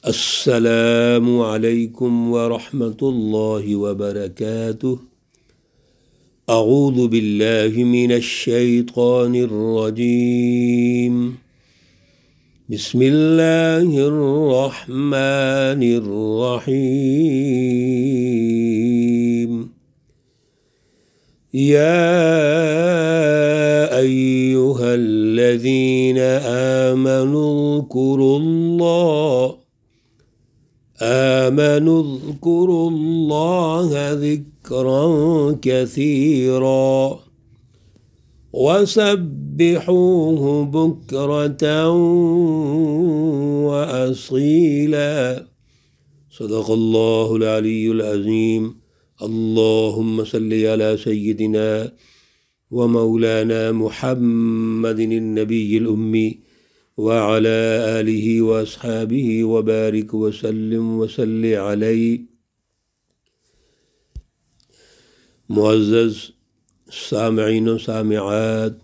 السلام علیکم ورحمۃ اللہ وبرکاتہ۔ اعوذ باللہ من الشیطان الرجیم، بسم اللہ الرحمن الرحیم۔ یا ایہا الذین آمنوا اذکروا اللہ ذکرا کثیرا وسبحوہ بکرۃ واصیلا۔ صدق اللہ العلی العظیم۔ اللہم صلی علی سیدنا ومولانا محمد النبی الامی وعلى آلہ واصحابہ وبارک وسلم وصلی علیہ۔ معزز سامعین و سامعات،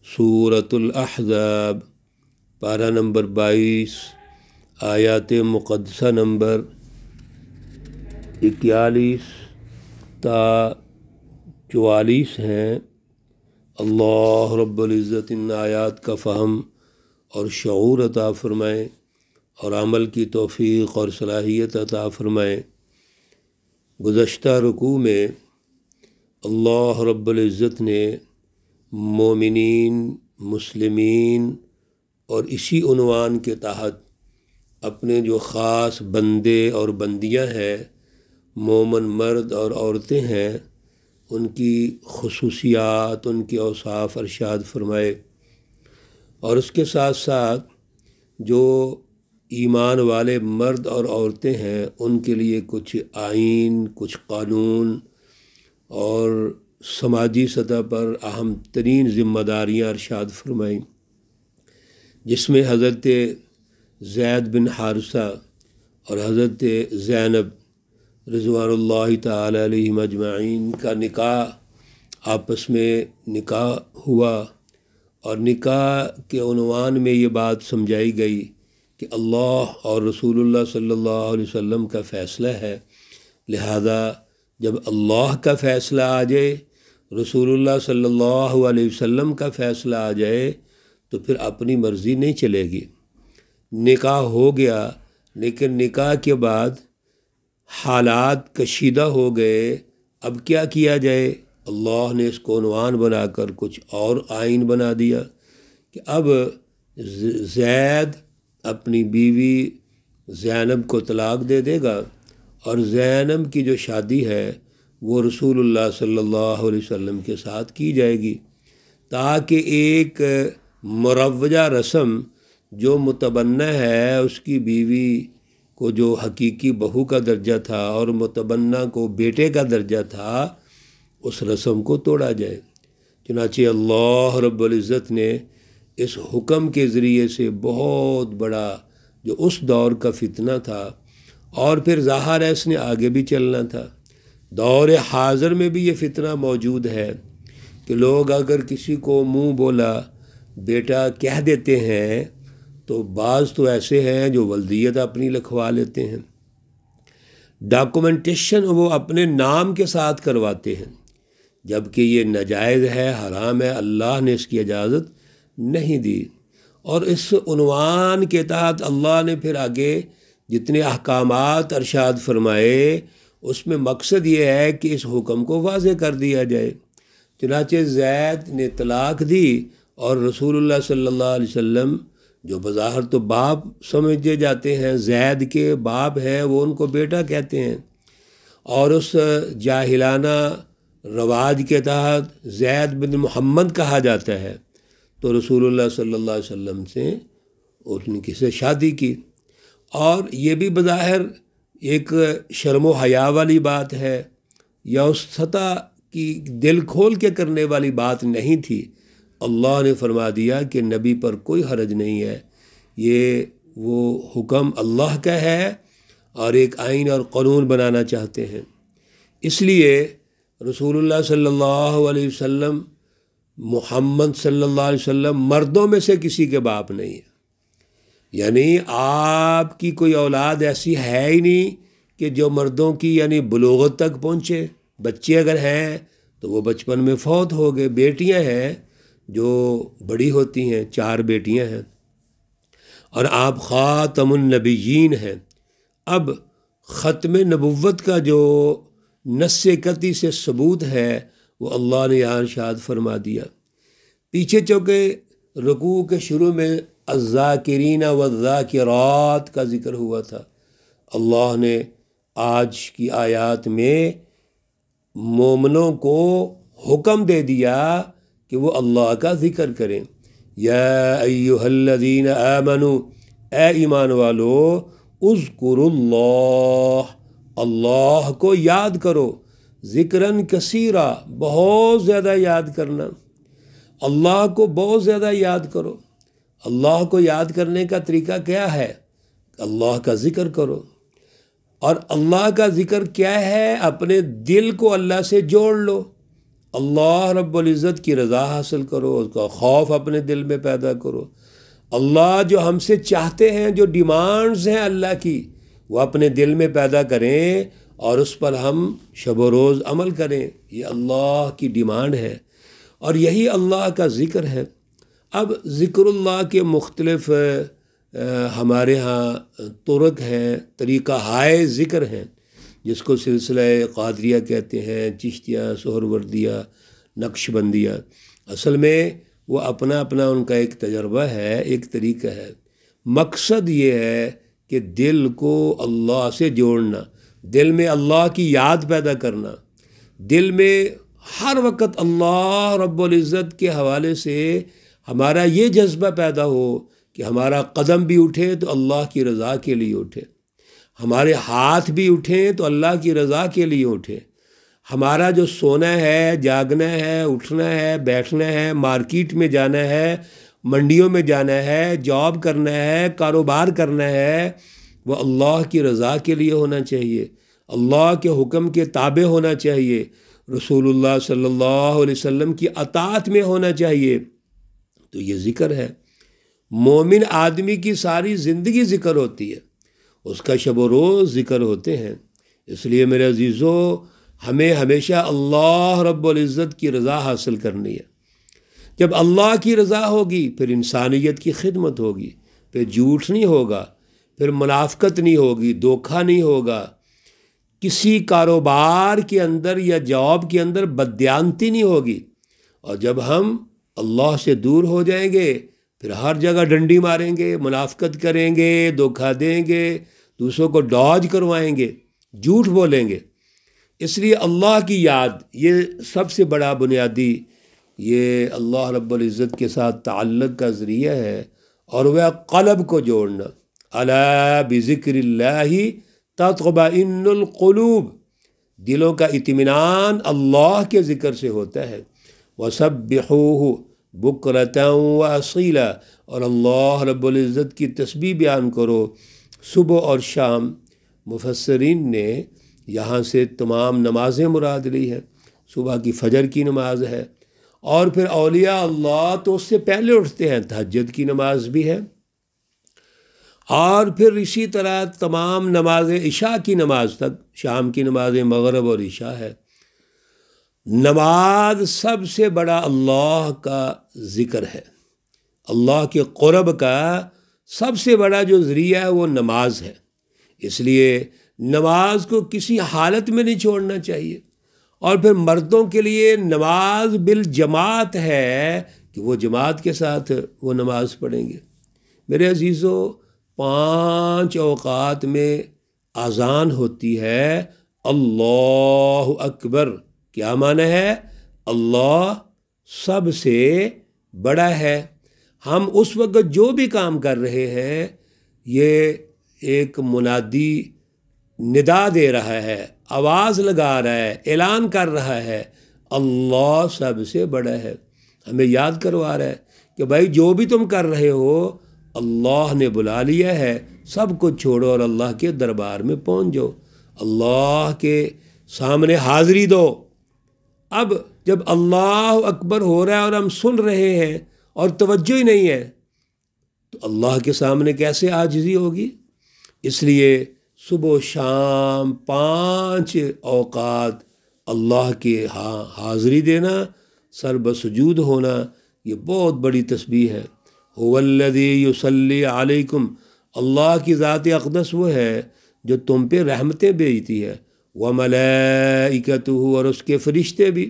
سورۃ الاحزاب پارہ نمبر 22، آیات مقدسہ نمبر 41 تا 44 ہیں۔ اللہ رب العزت ان آیات کا فہم اور شعور عطا فرمائیں اور عمل کی توفیق اور صلاحیت عطا فرمائیں۔ گزشتہ رکوع میں اللہ رب العزت نے مومنین، مسلمین اور اسی عنوان کے تحت اپنے جو خاص بندے اور بندیاں ہیں، مومن مرد اور عورتیں ہیں، ان کی خصوصیات، ان کے اوصاف ارشاد فرمائے، اور اس کے ساتھ ساتھ جو ایمان والے مرد اور عورتیں ہیں ان کے لیے کچھ آئین، کچھ قانون اور سماجی سطح پر اہم ترین ذمہ داریاں ارشاد فرمائیں، جس میں حضرت زید بن حارثہ اور حضرت زینب رضوان اللہ تعالی علیہم اجمعین کا نکاح آپس میں نکاح ہوا، اور نکاح کے عنوان میں یہ بات سمجھائی گئی کہ اللہ اور رسول اللہ صلی اللہ علیہ وسلم کا فیصلہ ہے، لہذا جب اللہ کا فیصلہ آ جائے، رسول اللہ صلی اللہ علیہ وسلم کا فیصلہ آ جائے تو پھر اپنی مرضی نہیں چلے گی۔ نکاح ہو گیا، لیکن نکاح کے بعد حالات کشیدہ ہو گئے، اب کیا کیا جائے؟ اللہ نے اس کو عنوان بنا کر کچھ اور آئین بنا دیا کہ اب زید اپنی بیوی زینب کو طلاق دے دے گا، اور زینب کی جو شادی ہے وہ رسول اللہ صلی اللہ علیہ وسلم کے ساتھ کی جائے گی، تاکہ ایک مروجہ رسم جو متبنہ ہے اس کی بیوی کو جو حقیقی بہو کا درجہ تھا اور متبنہ کو بیٹے کا درجہ تھا، اس رسم کو توڑا جائے۔ چنانچہ اللہ رب العزت نے اس حکم کے ذریعے سے بہت بڑا جو اس دور کا فتنہ تھا، اور پھر ظاہر ہے اس نے آگے بھی چلنا تھا، دور حاضر میں بھی یہ فتنہ موجود ہے کہ لوگ اگر کسی کو منہ بولا بیٹا کہہ دیتے ہیں تو بعض تو ایسے ہیں جو ولدیت اپنی لکھوا لیتے ہیں، ڈاکومنٹیشن وہ اپنے نام کے ساتھ کرواتے ہیں، جبکہ یہ ناجائز ہے، حرام ہے، اللہ نے اس کی اجازت نہیں دی۔ اور اس عنوان کے تحت اللہ نے پھر آگے جتنے احکامات ارشاد فرمائے، اس میں مقصد یہ ہے کہ اس حکم کو واضح کر دیا جائے۔ چنانچہ زید نے طلاق دی، اور رسول اللہ صلی اللہ علیہ وسلم جو بظاہر تو باپ سمجھے جاتے ہیں، زید کے باپ ہیں، وہ ان کو بیٹا کہتے ہیں، اور اس جاہلانہ رواج کے تحت زید بن محمد کہا جاتا ہے، تو رسول اللہ صلی اللہ علیہ وسلم سے اس نے کسی سے شادی کی، اور یہ بھی بظاہر ایک شرم و حیا والی بات ہے یا اس سطح کی دل کھول کے کرنے والی بات نہیں تھی۔ اللہ نے فرما دیا کہ نبی پر کوئی حرج نہیں ہے، یہ وہ حکم اللہ کا ہے اور ایک آئین اور قانون بنانا چاہتے ہیں۔ اس لیے رسول اللہ صلی اللہ علیہ وسلم، محمد صلی اللہ علیہ وسلم مردوں میں سے کسی کے باپ نہیں ہے، یعنی آپ کی کوئی اولاد ایسی ہے ہی نہیں کہ جو مردوں کی یعنی بلوغت تک پہنچے. بچے اگر ہیں تو وہ بچپن میں فوت ہو گئے. بیٹیاں ہیں جو بڑی ہوتی ہیں، 4 بیٹیاں ہیں، اور آپ خاتم النبیین ہیں. اب ختم نبوت کا جو نص قطعی سے ثبوت ہے وہ اللہ نے یہاں ارشاد فرما دیا. پیچھے چونکہ رکوع کے شروع میں الذاکرین والذاکرات کا ذکر ہوا تھا، اللہ نے آج کی آیات میں مومنوں کو حکم دے دیا کہ وہ اللہ کا ذکر کریں. یا ایہا الذین آمنوا، اے ایمان والو، اذکروا اللہ، اللہ کو یاد کرو، ذکراً کثیرا، بہت زیادہ یاد کرنا. اللہ کو بہت زیادہ یاد کرو. اللہ کو یاد کرنے کا طریقہ کیا ہے؟ اللہ کا ذکر کرو. اور اللہ کا ذکر کیا ہے؟ اپنے دل کو اللہ سے جوڑ لو، اللہ رب العزت کی رضا حاصل کرو، اس کا خوف اپنے دل میں پیدا کرو. اللہ جو ہم سے چاہتے ہیں، جو ڈیمانڈز ہیں اللہ کی، وہ اپنے دل میں پیدا کریں اور اس پر ہم شب و روز عمل کریں. یہ اللہ کی ڈیمانڈ ہے اور یہی اللہ کا ذکر ہے. اب ذکر اللہ کے مختلف ہمارے ہاں طرق ہیں، طریقہ ہائے ذکر ہیں، جس کو سلسلہ قادریہ کہتے ہیں، چشتیہ، سہروردیہ، نقش بندیہ. اصل میں وہ اپنا اپنا ان کا ایک تجربہ ہے، ایک طریقہ ہے. مقصد یہ ہے کہ دل کو اللہ سے جوڑنا، دل میں اللہ کی یاد پیدا کرنا، دل میں ہر وقت اللہ رب العزت کے حوالے سے ہمارا یہ جذبہ پیدا ہو کہ ہمارا قدم بھی اٹھے تو اللہ کی رضا کے لیے اٹھے، ہمارے ہاتھ بھی اٹھیں تو اللہ کی رضا کے لیے اٹھے. ہمارا جو سونا ہے، جاگنا ہے، اٹھنا ہے، بیٹھنا ہے، مارکیٹ میں جانا ہے، منڈیوں میں جانا ہے، جاب کرنا ہے، کاروبار کرنا ہے، وہ اللہ کی رضا کے لیے ہونا چاہیے، اللہ کے حکم کے تابع ہونا چاہیے، رسول اللہ صلی اللہ علیہ وسلم کی اطاعت میں ہونا چاہیے. تو یہ ذکر ہے. مومن آدمی کی ساری زندگی ذکر ہوتی ہے، اس کا شب و روز ذکر ہوتے ہیں. اس لیے میرے عزیزو، ہمیں ہمیشہ اللہ رب العزت کی رضا حاصل کرنی ہے. جب اللہ کی رضا ہوگی پھر انسانیت کی خدمت ہوگی، پھر جھوٹ نہیں ہوگا، پھر منافقت نہیں ہوگی، دھوکہ نہیں ہوگا، کسی کاروبار کے اندر یا جاب کے اندر بددیانتی نہیں ہوگی. اور جب ہم اللہ سے دور ہو جائیں گے پھر ہر جگہ ڈنڈی ماریں گے، منافقت کریں گے، دھوکہ دیں گے، دوسروں کو ڈاج کروائیں گے، جھوٹ بولیں گے. اس لیے اللہ کی یاد یہ سب سے بڑا بنیادی، یہ اللہ رب العزت کے ساتھ تعلق کا ذریعہ ہے. اور وہ قلب کو جوڑنا، الا بذکر اللہ تطمئن القلوب، دلوں کا اطمینان اللہ کے ذکر سے ہوتا ہے. وسبحوہ بکرۃ واصیلا، اور اللہ رب العزت کی تسبیح بیان کرو صبح اور شام. مفسرین نے یہاں سے تمام نمازیں مراد لی ہیں. صبح کی فجر کی نماز ہے، اور پھر اولیاء اللہ تو اس سے پہلے اٹھتے ہیں، تہجد کی نماز بھی ہے، اور پھر اسی طرح تمام نمازیں عشاء کی نماز تک، شام کی نمازیں مغرب اور عشاء ہے. نماز سب سے بڑا اللہ کا ذکر ہے. اللہ کے قرب کا سب سے بڑا جو ذریعہ ہے وہ نماز ہے. اس لیے نماز کو کسی حالت میں نہیں چھوڑنا چاہیے. اور پھر مردوں کے لیے نماز بالجماعت ہے کہ وہ جماعت کے ساتھ وہ نماز پڑھیں گے. میرے عزیزو، 5 اوقات میں اذان ہوتی ہے اللہ اکبر. کیا معنی ہے؟ اللہ سب سے بڑا ہے. ہم اس وقت جو بھی کام کر رہے ہیں، یہ ایک منادی ندا دے رہا ہے، آواز لگا رہا ہے، اعلان کر رہا ہے اللہ سب سے بڑا ہے. ہمیں یاد کروا رہا ہے کہ بھائی جو بھی تم کر رہے ہو اللہ نے بلا لیا ہے، سب کچھ چھوڑو اور اللہ کے دربار میں پہنچ جاؤ، اللہ کے سامنے حاضری دو. اب جب اللہ اکبر ہو رہا ہے اور ہم سن رہے ہیں اور توجہ ہی نہیں ہے، تو تو اللہ کے سامنے کیسے عاجزی ہوگی؟ اس لیے صبح و شام 5 اوقات اللہ کے ہاں حاضری دینا، سر بسجود ہونا، یہ بہت بڑی تسبیح ہے۔ هو الذی یصلی علیکم، اللہ کی ذات اقدس وہ ہے جو تم پہ رحمتیں بھیجتی ہے، وملائکتہ، اور اس کے فرشتے بھی۔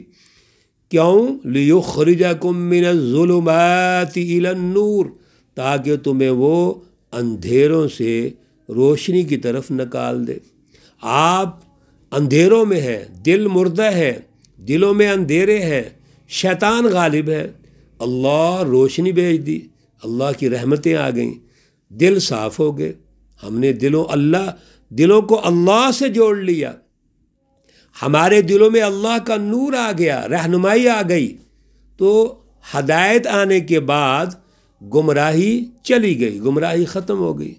کیوں؟ لیخرجکم من الظلمات الی النور، تاکہ تمہیں وہ اندھیروں سے روشنی کی طرف نکال دے۔ آپ اندھیروں میں ہیں، دل مردہ ہے، دلوں میں اندھیرے ہیں، شیطان غالب ہے، اللہ روشنی بھیج دی، اللہ کی رحمتیں آ گئیں، دل صاف ہو گئے، ہم نے دلوں کو اللہ سے جوڑ لیا، ہمارے دلوں میں اللہ کا نور آ گیا، رہنمائی آ گئی، تو ہدایت آنے کے بعد گمراہی چلی گئی، گمراہی ختم ہو گئی۔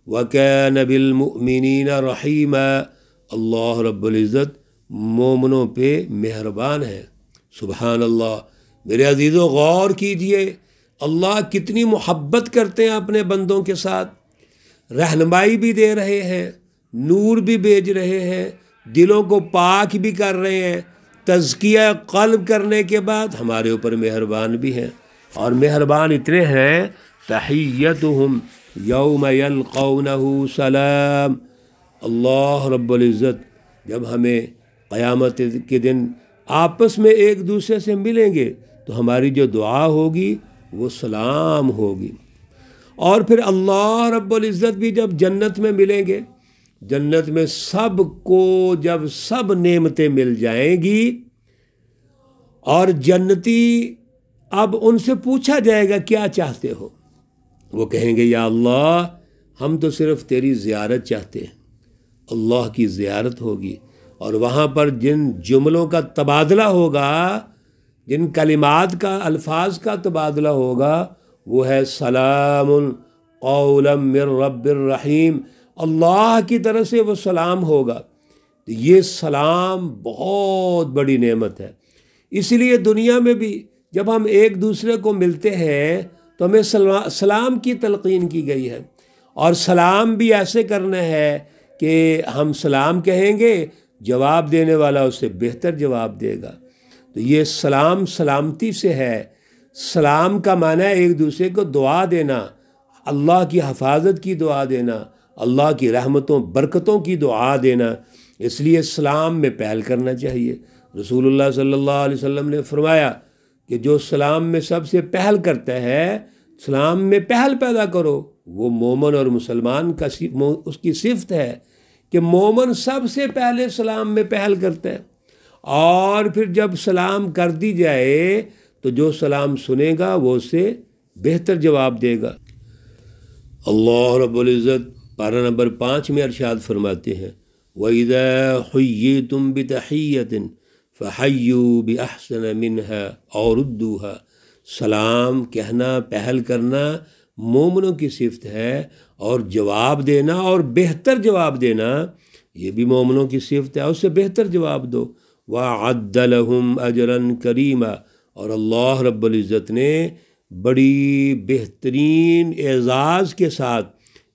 وَكَانَ بِالْمُؤْمِنِينَ رَحِيمًا، اللہ رب العزت مومنوں پہ مہربان ہے۔ سبحان اللہ، میرے عزیزو غور کیجئے، اللہ کتنی محبت کرتے ہیں اپنے بندوں کے ساتھ، رہنمائی بھی دے رہے ہیں، نور بھی بھیج رہے ہیں، دلوں کو پاک بھی کر رہے ہیں، تزکیہ قلب کرنے کے بعد ہمارے اوپر مہربان بھی ہیں، اور مہربان اتنے ہیں تحیتہم یوم یلقونہ سلام۔ اللہ رب العزت جب ہمیں قیامت کے دن آپس میں ایک دوسرے سے ملیں گے تو ہماری جو دعا ہوگی وہ سلام ہوگی۔ اور پھر اللہ رب العزت بھی جب جنت میں ملیں گے، جنت میں سب کو جب سب نعمتیں مل جائیں گی، اور جنتی اب ان سے پوچھا جائے گا کیا چاہتے ہو؟ وہ کہیں گے یا اللہ ہم تو صرف تیری زیارت چاہتے ہیں۔ اللہ کی زیارت ہوگی، اور وہاں پر جن جملوں کا تبادلہ ہوگا، جن کلمات کا، الفاظ کا تبادلہ ہوگا، وہ ہے سلام قولا من رب الرحیم، اللہ کی طرف سے وہ سلام ہوگا۔ تو یہ سلام بہت بڑی نعمت ہے، اس لیے دنیا میں بھی جب ہم ایک دوسرے کو ملتے ہیں تو ہمیں سلام کی تلقین کی گئی ہے، اور سلام بھی ایسے کرنا ہے کہ ہم سلام کہیں گے، جواب دینے والا اس سے بہتر جواب دے گا۔ تو یہ سلام سلامتی سے ہے۔ سلام کا معنی ہے ایک دوسرے کو دعا دینا، اللہ کی حفاظت کی دعا دینا، اللہ کی رحمتوں برکتوں کی دعا دینا، اس لیے سلام میں پہل کرنا چاہیے۔ رسول اللہ صلی اللہ علیہ وسلم نے فرمایا کہ جو سلام میں سب سے پہل کرتا ہے، سلام میں پہل پیدا کرو، وہ مومن اور مسلمان کا اس کی صفت ہے کہ مومن سب سے پہلے سلام میں پہل کرتا ہے، اور پھر جب سلام کر دی جائے تو جو سلام سنے گا وہ اس سے بہتر جواب دے گا۔ اللہ رب العزت پارہ نمبر 5 میں ارشاد فرماتے ہیں وَإِذَا حُيِّيتُم بِتَحِيَّةٍ فَحَيُّوا بِأَحْسَنَ مِنْهَا أَوْ رُدُّوهَا، سلام کہنا، پہل کرنا مومنوں کی صفت ہے، اور جواب دینا اور بہتر جواب دینا یہ بھی مومنوں کی صفت ہے، اس سے بہتر جواب دو۔ وَأَعَدَّ لَهُمْ أَجْرًا كَرِيمًا، اور اللہ رب العزت نے بڑی بہترین اعزاز کے ساتھ،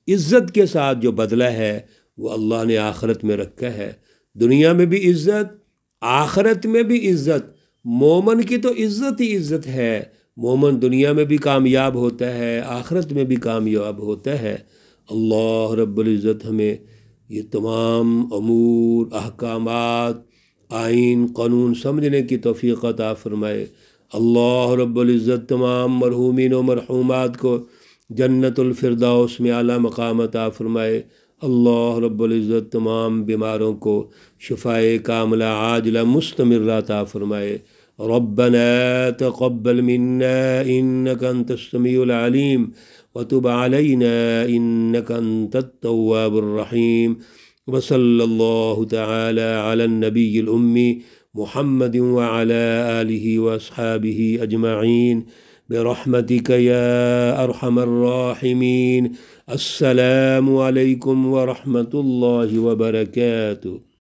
عزت کے ساتھ جو بدلہ ہے وہ اللہ نے آخرت میں رکھا ہے۔ دنیا میں بھی عزت، آخرت میں بھی عزت، مومن کی تو عزت ہی عزت ہے، مومن دنیا میں بھی کامیاب ہوتا ہے، آخرت میں بھی کامیاب ہوتا ہے۔ اللہ رب العزت ہمیں یہ تمام امور، احکامات، آئین، قانون سمجھنے کی توفیق عطا فرمائے۔ اللہ رب العزت تمام مرحومین و مرحومات کو جنت الفردوس میں اعلیٰ مقام عطا فرمائے۔ اللہ رب العزت تمام بیماروں کو شفائے کاملہ عاجلہ مستمرہ عطا فرمائے۔ ربنا تقبل منا انك انت السميع العليم وتب علينا انك انت التواب الرحيم، وصلى الله تعالى على النبي الأمي محمد وعلى آله وأصحابه أجمعين برحمتك يا أرحم الراحمين۔ السلام عليكم ورحمة الله وبركاته۔